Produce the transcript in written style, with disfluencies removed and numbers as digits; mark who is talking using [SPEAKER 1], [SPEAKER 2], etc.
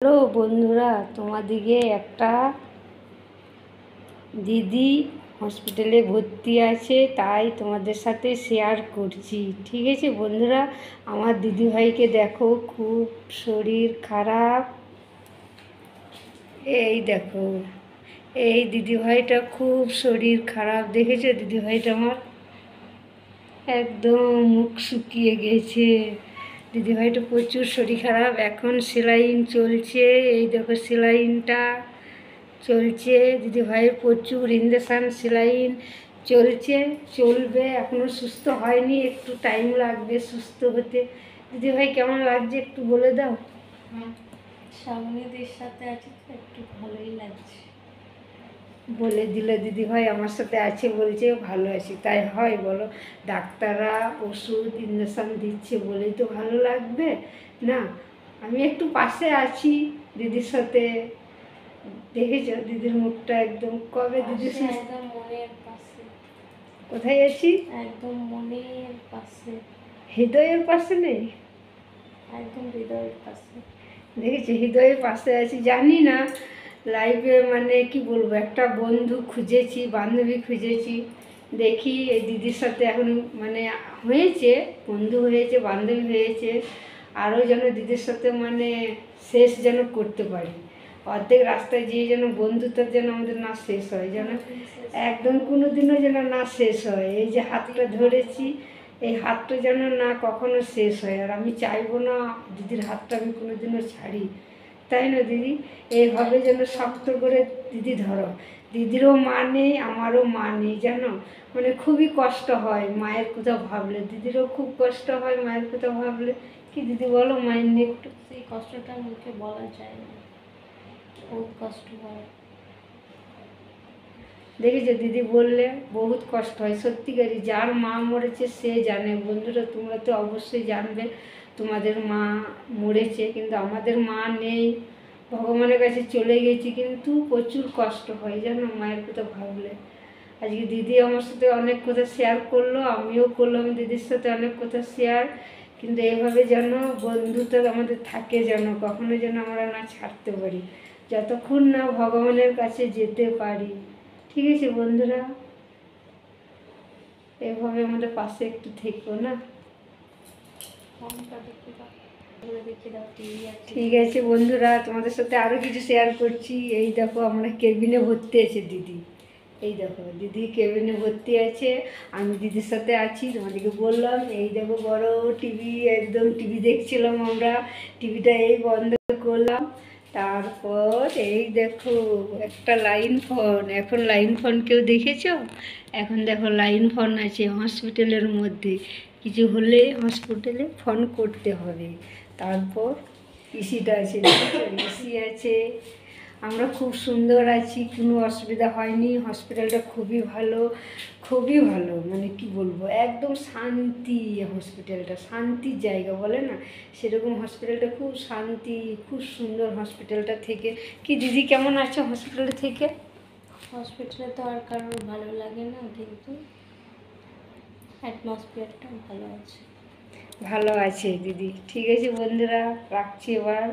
[SPEAKER 1] Hello বন্ধুরা, তোমাদিকে একটা দিদি হসপিটালে ভর্তি আছে, তাই তোমাদের সাথে শেয়ার করছি। ঠিক আছে বন্ধুরা, আমার দিদিভাইকে দেখো, খুব শরীর খারাপ। এই দেখো, এই দিদিভাইটা খুব শরীর খারাপ, দেখেছো দিদিভাইটা আমার একদম মুখ শুকিয়ে গেছে। দিদিভাইটা প্রচুর শরীর খারাপ, এখন সেলাইন চলছে। এই দেখো সেলাইনটা চলছে, দিদিভাইয়ের প্রচুর ইঞ্জেকশান সেলাইন চলছে, চলবে। এখনও সুস্থ হয়নি, একটু টাইম লাগবে সুস্থ হতে। দিদিভাই কেমন লাগছে একটু বলে দাও।
[SPEAKER 2] সামনেদের সাথে আছি তো একটু ভালোই লাগছে।
[SPEAKER 1] বলে দিলে দিদিভাই আমার সাথে আছে বলছে, ভালো আছি, তাই হয় বলো? ডাক্তাররা ওষুধ ইঞ্জেকশান দিচ্ছে বলেই তো ভালো লাগবে না? আমি একটু পাশে আছি দিদির সাথে। দেখেছো দিদির মুখটা একদম, কবে দিদি
[SPEAKER 2] একদম মনের পাশে।
[SPEAKER 1] কোথায় আছি?
[SPEAKER 2] একদম মনের পাশে,
[SPEAKER 1] হৃদয়ের পাশে নেই,
[SPEAKER 2] একদম হৃদয়ের পাশে।
[SPEAKER 1] দেখেছি হৃদয়ের পাশে আছি। জানি না লাইফে মানে কি বলবো, একটা বন্ধু খুঁজেছি, বান্ধবী খুঁজেছি। দেখি এই দিদির সাথে এখন মানে হয়েছে, বন্ধু হয়েছে, বান্ধবী হয়েছে। আরও যেন দিদির সাথে মানে শেষ যেন করতে পারি। অর্ধেক রাস্তায় যেয়ে যেন বন্ধুত্ব যেন আমাদের না শেষ হয়, যেন একদম কোনো দিনও যেন না শেষ হয়। এই যে হাতটা ধরেছি, এই হাতটা যেন না কখনো শেষ হয়। আর আমি চাইবো না দিদির হাতটা আমি কোনো দিনও ছাড়ি, তাই না দিদি? এইভাবে যেন শক্ত করে দিদি ধরো। দিদিরও মা নেই, আমারও মা নেই, জানো, মানে খুবই কষ্ট হয় মায়ের কথা ভাবলে। দিদিরও খুব কষ্ট হয় মায়ের কথা ভাবলে। কি দিদি বলো, মায়ের নিয়ে একটু।
[SPEAKER 2] সেই কষ্টটা মুখে বলা যায় না, খুব কষ্ট হয়।
[SPEAKER 1] দেখেছো দিদি বললে বহুত কষ্ট হয় সত্যিকারই। যার মা মরেছে সে জানে। বন্ধুরা তোমরা তো অবশ্যই জানবে তোমাদের মা মরেছে, কিন্তু আমাদের মা নেই, ভগবানের কাছে চলে গেছি, কিন্তু প্রচুর কষ্ট হয় জানো মায়ের কথা ভাবলে। আজকে দিদি আমার সাথে অনেক কথা শেয়ার করলো, আমিও করলাম দিদির সাথে অনেক কথা শেয়ার। কিন্তু এইভাবে যেন বন্ধুত্ব আমাদের থাকে, যেন কখনো যেন আমরা না ছাড়তে পারি, যতক্ষণ না ভগবানের কাছে যেতে পারি। ঠিক আছে বন্ধুরা, এভাবে আমাদের পাশে একটু থেকো না। ঠিক আছে বন্ধুরা, তোমাদের সাথে আরও কিছু শেয়ার করছি। এই দেখো আমরা কেবিনে ভর্তি আছে দিদি, এই দেখো দিদি কেবিনে ভর্তি আছে, আমি দিদির সাথে আছি, তোমাদেরকে বললাম। এই দেখো বড় টিভি, একদম টিভি দেখছিলাম আমরা, টিভিটা এই বন্ধ করলাম। তারপর এই দেখো একটা লাইন ফোন, এখন লাইন ফোন কেউ দেখেছো? এখন দেখো লাইন ফোন আছে হসপিটালের মধ্যে, কিছু হলে হসপিটালে ফোন করতে হবে। তারপর ইসিটা আছে, ইসি আছে। আমরা খুব সুন্দর আছি, কোনো অসুবিধা হয়নি। হসপিটালটা খুবই ভালো, খুবই ভালো, মানে কি বলবো, একদম শান্তি। হসপিটালটা শান্তির জায়গা বলে না, সেরকম হসপিটালটা খুব শান্তি, খুব সুন্দর হসপিটালটা থেকে। কি দিদি কেমন আছো হসপিটালে থেকে?
[SPEAKER 2] হসপিটালে তো আর কারোর ভালো লাগে না, কিন্তু অ্যাটমসফিয়ারটা ভালো আছে।
[SPEAKER 1] ভালো আছে দিদি। ঠিক আছে বন্ধুরা, রাখছি এবার।